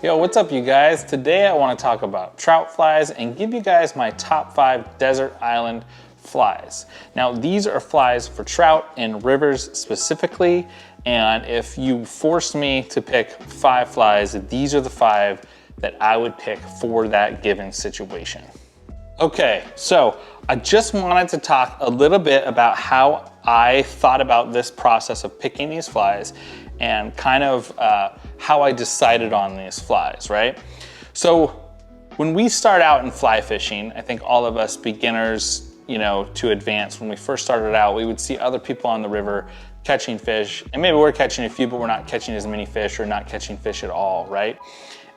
Yo, what's up you guys? Today I want to talk about trout flies and give you guys my top 5 desert island flies. Now these are flies for trout in rivers specifically, and if you forced me to pick 5 flies, these are the 5 that I would pick for that given situation. Okay, so I just wanted to talk a little bit about how I thought about this process of picking these flies and kind of how I decided on these flies, right? So when we start out in fly fishing, I think all of us beginners, to advance, when we first started out, we would see other people on the river catching fish, and maybe we're catching a few, but we're not catching as many fish or not catching fish at all, right?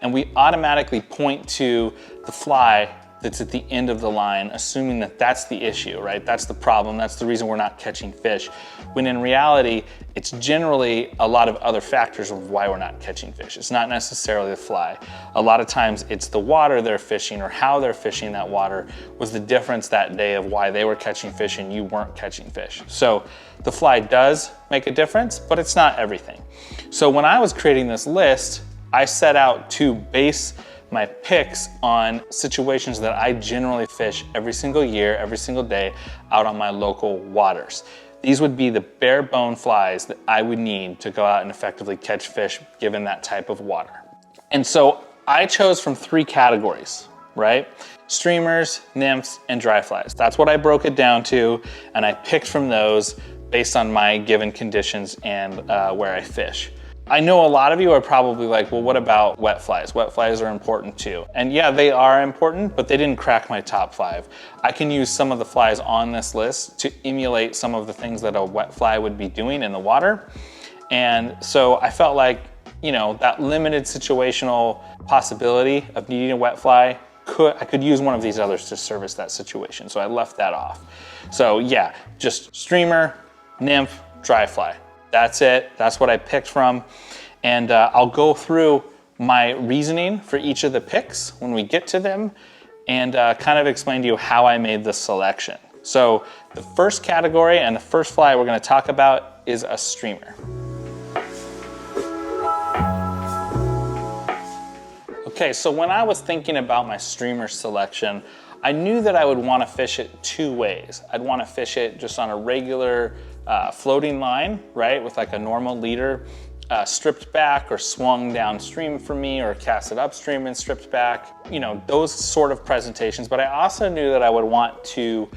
And we automatically point to the fly that's at the end of the line, assuming that that's the issue, right? That's the problem, that's the reason we're not catching fish. When in reality, it's generally a lot of other factors of why we're not catching fish. It's not necessarily the fly. A lot of times it's the water they're fishing or how they're fishing that water was the difference that day of why they were catching fish and you weren't catching fish. So the fly does make a difference, but it's not everything. So when I was creating this list, I set out to base my picks on situations that I generally fish every single year, every single day out on my local waters. These would be the bare bone flies that I would need to go out and effectively catch fish given that type of water. And so I chose from 3 categories, right? Streamers, nymphs, and dry flies. That's what I broke it down to, and I picked from those based on my given conditions and where I fish. I know a lot of you are probably like, well, what about wet flies? Wet flies are important too. And yeah, they are important, but they didn't crack my top 5. I can use some of the flies on this list to emulate some of the things that a wet fly would be doing in the water. And so I felt like, that limited situational possibility of needing a wet fly, I could use one of these others to service that situation. So I left that off. So yeah, just streamer, nymph, dry fly. That's it, that's what I picked from. And I'll go through my reasoning for each of the picks when we get to them and kind of explain to you how I made the selection. So the first category and the first fly we're gonna talk about is a streamer. Okay, so when I was thinking about my streamer selection, I knew that I would wanna fish it 2 ways. I'd wanna fish it just on a regular floating line, right? With like a normal leader stripped back or swung downstream for me or casted upstream and stripped back, those sort of presentations. But I also knew that I would want to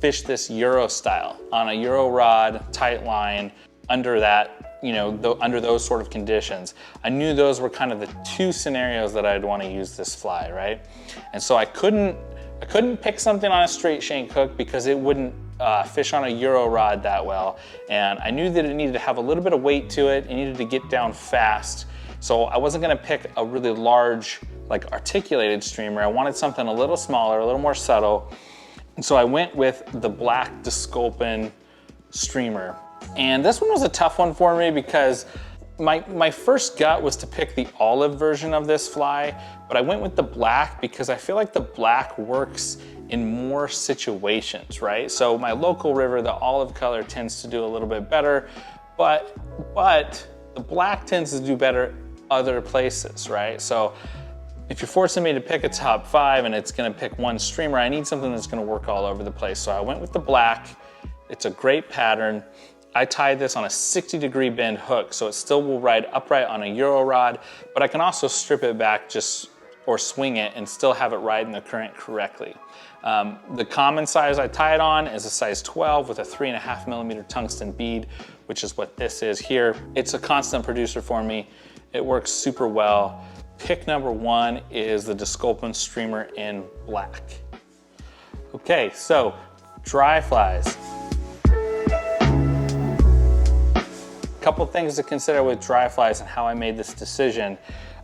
fish this Euro style on a Euro rod, tight line, under that, under those sort of conditions. I knew those were kind of the 2 scenarios that I'd want to use this fly, right? And so I couldn't pick something on a straight shank hook because it wouldn't fish on a Euro rod that well. And I knew that it needed to have a little bit of weight to it. It needed to get down fast. So I wasn't gonna pick a really large, like articulated streamer. I wanted something a little smaller, a little more subtle. And so I went with the black Desculpin streamer. And this one was a tough one for me because my first gut was to pick the olive version of this fly, but I went with the black because I feel like the black works in more situations, right? So my local river, the olive color tends to do a little bit better, but the black tends to do better other places, right? So if you're forcing me to pick a top 5 and it's gonna pick 1 streamer, I need something that's gonna work all over the place. So I went with the black. It's a great pattern. I tied this on a 60-degree bend hook, so it still will ride upright on a Euro rod, but I can also strip it back or swing it and still have it ride in the current correctly. The common size I tie it on is a size 12 with a 3.5 millimeter tungsten bead, which is what this is here. It's a constant producer for me. It works super well. Pick number 1 is the Desculpin streamer in black. Okay, so dry flies. Couple things to consider with dry flies and how I made this decision.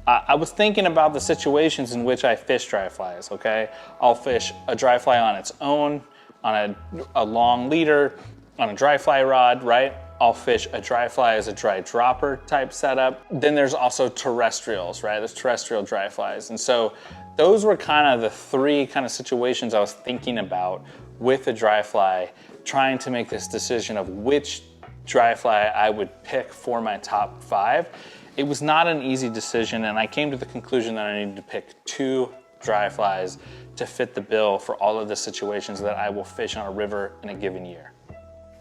I was thinking about the situations in which I fish dry flies, okay? I'll fish a dry fly on its own, on a long leader, on a dry fly rod, right? I'll fish a dry fly as a dry dropper type setup. Then there's also terrestrials, right? There's terrestrial dry flies. And so those were kind of the 3 kind of situations I was thinking about with a dry fly, trying to make this decision of which dry fly I would pick for my top 5. it was not an easy decision, and I came to the conclusion that I needed to pick 2 dry flies to fit the bill for all of the situations that I will fish on a river in a given year.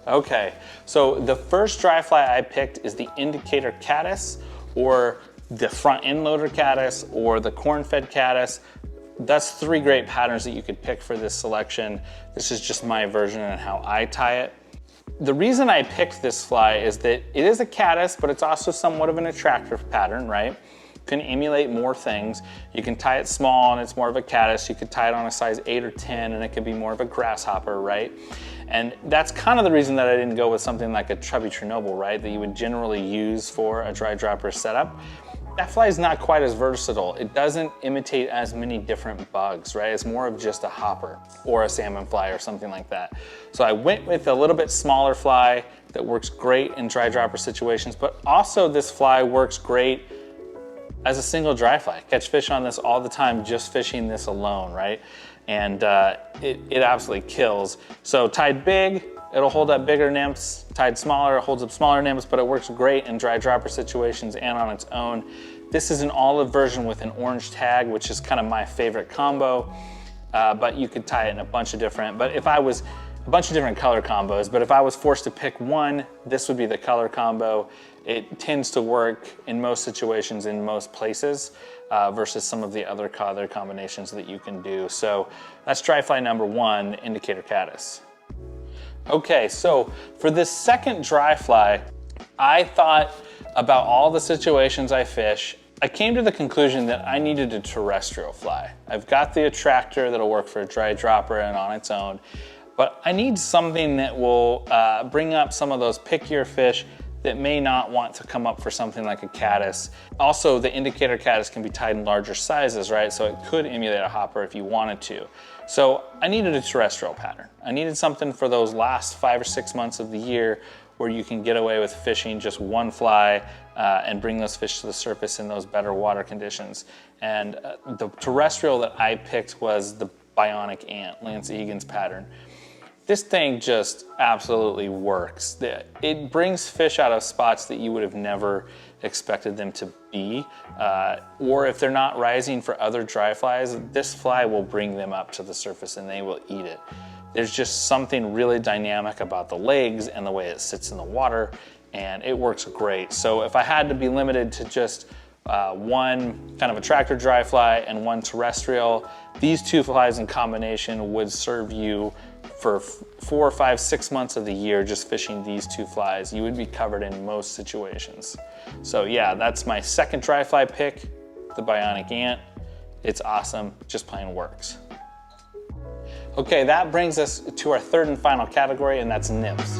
Okay, so the first dry fly I picked is the indicator caddis, or the front end loader caddis, or the corn-fed caddis. That's 3 great patterns that you could pick for this selection. This is just my version and how I tie it. The reason I picked this fly is that it is a caddis, but it's also somewhat of an attractor pattern, right? You can emulate more things. You can tie it small and it's more of a caddis. You could tie it on a size 8 or 10 and it could be more of a grasshopper, right? And that's kind of the reason that I didn't go with something like a chubby Chernobyl, right? That you would generally use for a dry dropper setup. That fly is not quite as versatile. It doesn't imitate as many different bugs, right? It's more of just a hopper or a salmon fly or something like that. So I went with a little bit smaller fly that works great in dry dropper situations, but also this fly works great as a single dry fly. Catch fish on this all the time, just fishing this alone, right? And it absolutely kills. So tied big, it'll hold up bigger nymphs. Tied smaller, it holds up smaller nymphs, but it works great in dry dropper situations and on its own. This is an olive version with an orange tag, which is kind of my favorite combo, but you could tie it in a bunch of different color combos, but if I was forced to pick one, this would be the color combo. It tends to work in most situations in most places versus some of the other color combinations that you can do. So that's dry fly number 1, indicator caddis. Okay, so for this second dry fly, I thought about all the situations I fish. I came to the conclusion that I needed a terrestrial fly. I've got the attractor that'll work for a dry dropper and on its own, but I need something that will bring up some of those pickier fish that may not want to come up for something like a caddis. Also, the indicator caddis can be tied in larger sizes, right? So it could emulate a hopper if you wanted to. So I needed a terrestrial pattern. I needed something for those last 5 or 6 months of the year where you can get away with fishing just one fly and bring those fish to the surface in those better water conditions. And the terrestrial that I picked was the Bionic Ant, Lance Egan's pattern. This thing just absolutely works. It brings fish out of spots that you would have never expected them to be, or if they're not rising for other dry flies, this fly will bring them up to the surface and they will eat it. There's just something really dynamic about the legs and the way it sits in the water, and it works great. So if I had to be limited to just one kind of attractor dry fly and one terrestrial, these 2 flies in combination would serve you for 4, 5, 6 months of the year just fishing these 2 flies. You would be covered in most situations. So yeah, that's my second dry fly pick, the Bionic Ant. It's awesome, just plain works. Okay, that brings us to our third and final category, and that's nymphs.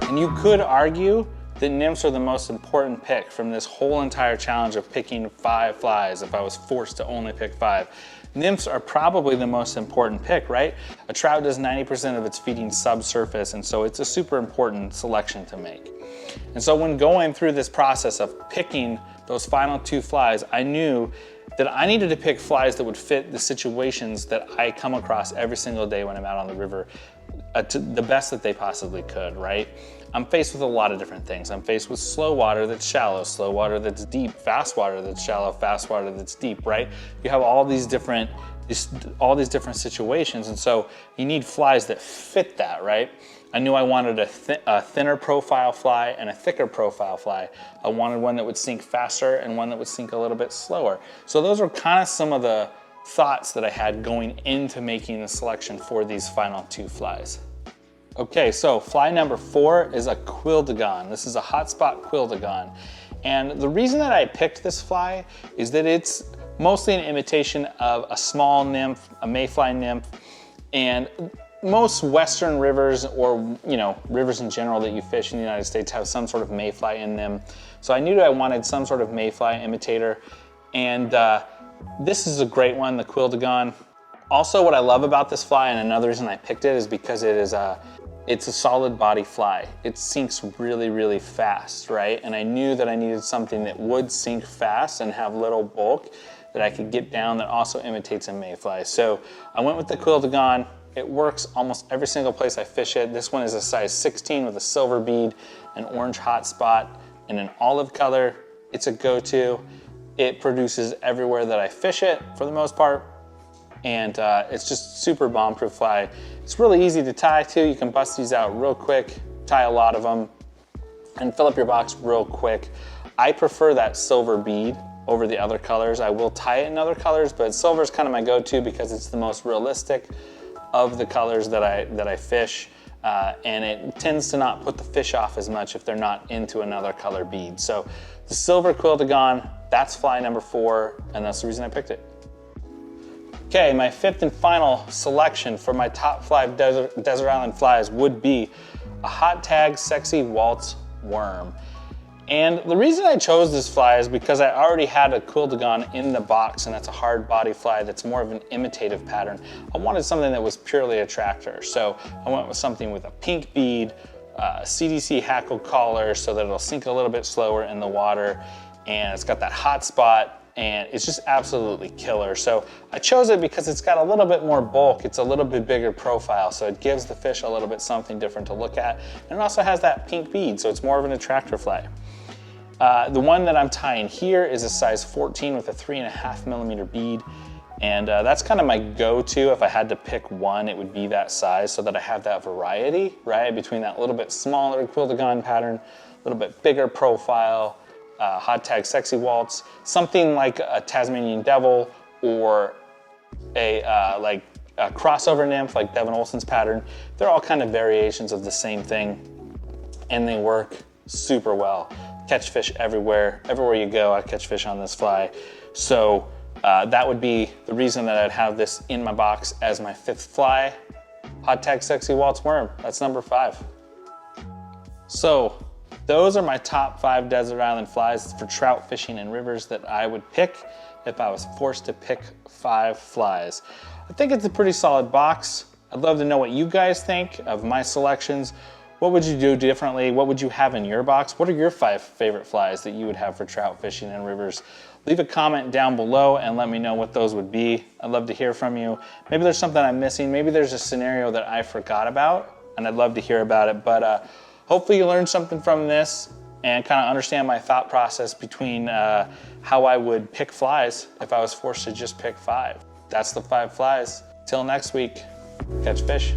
And you could argue that nymphs are the most important pick from this whole entire challenge of picking 5 flies if I was forced to only pick 5. Nymphs are probably the most important pick, right? A trout does 90% of its feeding subsurface, and so it's a super important selection to make. And so when going through this process of picking those final 2 flies, I knew that I needed to pick flies that would fit the situations that I come across every single day when I'm out on the river to the best that they possibly could, right? I'm faced with a lot of different things. I'm faced with slow water that's shallow, slow water that's deep, fast water that's shallow, fast water that's deep, right? You have all these different situations, and so you need flies that fit that, right? I knew I wanted a thinner profile fly and a thicker profile fly. I wanted one that would sink faster and one that would sink a little bit slower. So those are kind of some of the thoughts that I had going into making the selection for these final 2 flies. Okay, so fly number 4 is a quildagon. This is a hotspot quildagon. And the reason that I picked this fly is that it's mostly an imitation of a small nymph, a mayfly nymph, and most Western rivers, or rivers in general that you fish in the United States, have some sort of mayfly in them. So I knew that I wanted some sort of mayfly imitator, and this is a great one, the quildagon. Also, what I love about this fly, and another reason I picked it, is because it's a solid body fly. It sinks really, really fast, right? And I knew that I needed something that would sink fast and have little bulk that I could get down that also imitates a mayfly. So I went with the quildagon. It works almost every single place I fish it. This one is a size 16 with a silver bead, an orange hot spot, and an olive color. It's a go-to. It produces everywhere that I fish it for the most part. And it's just super bomb-proof fly. It's really easy to tie too. You can bust these out real quick, tie a lot of them, and fill up your box real quick. I prefer that silver bead over the other colors. I will tie it in other colors, but silver is kind of my go-to because it's the most realistic of the colors that I fish, and it tends to not put the fish off as much if they're not into another color bead. So the silver quiltagon, that's fly number 4, and that's the reason I picked it. Okay, my 5th and final selection for my top 5 desert island flies would be a hot tag sexy waltz worm. And the reason I chose this fly is because I already had a quiltagon in the box, and that's a hard body fly that's more of an imitative pattern. I wanted something that was purely a tractor, so I went with something with a pink bead, CDC hackle collar so that it'll sink a little bit slower in the water, and it's got that hot spot, and it's just absolutely killer. So I chose it because it's got a little bit more bulk. It's a little bit bigger profile, so it gives the fish a little bit something different to look at. And it also has that pink bead, so it's more of an attractor fly. The one that I'm tying here is a size 14 with a 3.5 millimeter bead. And that's kind of my go-to. If I had to pick one, it would be that size so that I have that variety, right? Between that little bit smaller quiltagon pattern, a little bit bigger profile, hot tag sexy waltz, something like a Tasmanian devil or a crossover nymph like Devin Olson's pattern. They're all kind of variations of the same thing, and they work super well. Catch fish everywhere. Everywhere you go, I catch fish on this fly. So that would be the reason that I'd have this in my box as my 5th fly, hot tag sexy waltz worm. That's number 5. So those are my top 5 desert island flies for trout fishing in rivers that I would pick if I was forced to pick 5 flies. I think it's a pretty solid box. I'd love to know what you guys think of my selections. What would you do differently? What would you have in your box? What are your 5 favorite flies that you would have for trout fishing in rivers? Leave a comment down below and let me know what those would be. I'd love to hear from you. Maybe there's something I'm missing. Maybe there's a scenario that I forgot about, and I'd love to hear about it. But hopefully you learned something from this and kind of understand my thought process between how I would pick flies if I was forced to just pick 5. That's the 5 flies. Till next week, catch fish.